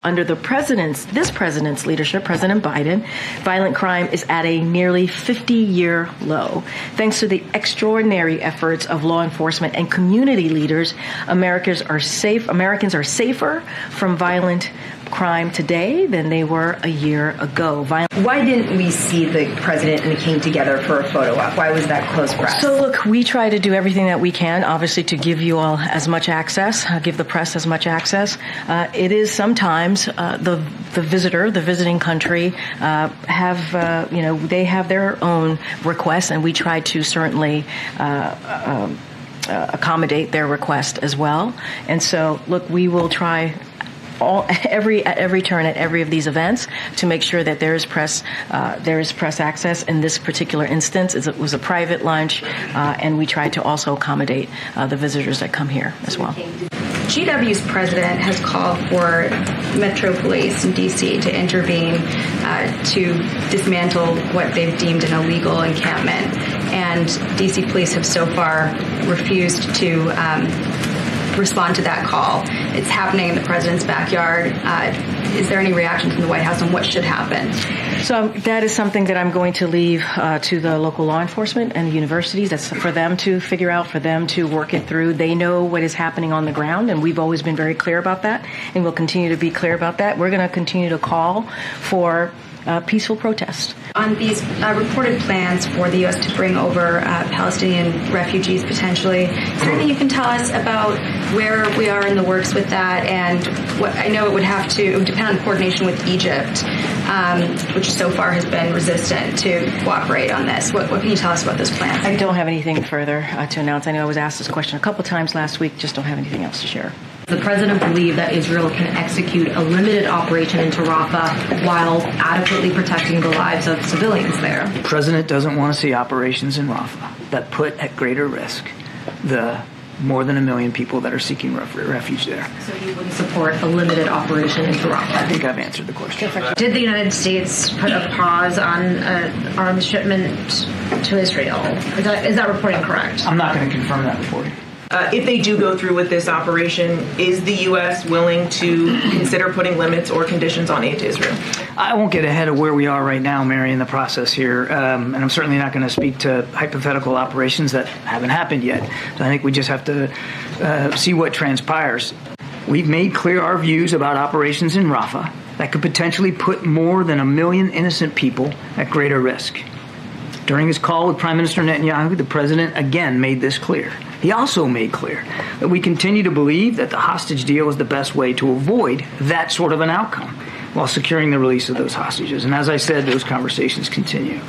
Under this president's leadership, President Biden, violent crime is at a nearly 50-year low. Thanks to the extraordinary efforts of law enforcement and community leaders, Americans are safer from violent crime today than they were a year ago. Why didn't we see the president and the king together for a photo op? Why was that close press? So look, we try to do everything that we can, obviously, to give you all as much access, give the press as much access. It is sometimes the visiting country they have their own requests, and we try to certainly accommodate their request as well. And so, look, we will try at every turn at every of these events to make sure that there is press access. In this particular instance, it was a private lunch, and we try to also accommodate the visitors that come here as well. GW's president has called for Metro Police in D.C. to intervene to dismantle what they've deemed an illegal encampment, and D.C. police have so far refused to respond to that call. It's happening in the president's backyard. Is there any reaction from the White House on what should happen? So that is something that I'm going to leave to the local law enforcement and the universities. That's for them to figure out, for them to work it through. They know what is happening on the ground, and we've always been very clear about that, and we'll continue to be clear about that. We're going to continue to call for peaceful protest. On these reported plans for the U.S. to bring over Palestinian refugees potentially, is there anything you can tell us about where we are in the works with that? And what I know it would depend on coordination with Egypt, which so far has been resistant to cooperate on this. What can you tell us about those plans? I don't have anything further to announce. I know I was asked this question a couple times last week. Just don't have anything else to share. The president believed that Israel can execute a limited operation into Rafah while adequately protecting the lives of civilians there. The president doesn't want to see operations in Rafah that put at greater risk the more than 1 million people that are seeking refuge there. So you wouldn't support a limited operation into Rafah? I think I've answered the question. Did the United States put a pause on arms shipment to Israel? Is that reporting correct? I'm not going to confirm that reporting. If they do go through with this operation, is the U.S. willing to consider putting limits or conditions on aid to Israel? I won't get ahead of where we are right now, Mary, in the process here. And I'm certainly not going to speak to hypothetical operations that haven't happened yet. So I think we just have to see what transpires. We've made clear our views about operations in Rafah that could potentially put more than 1 million innocent people at greater risk. During his call with Prime Minister Netanyahu, the president again made this clear. He also made clear that we continue to believe that the hostage deal is the best way to avoid that sort of an outcome while securing the release of those hostages. And as I said, those conversations continue.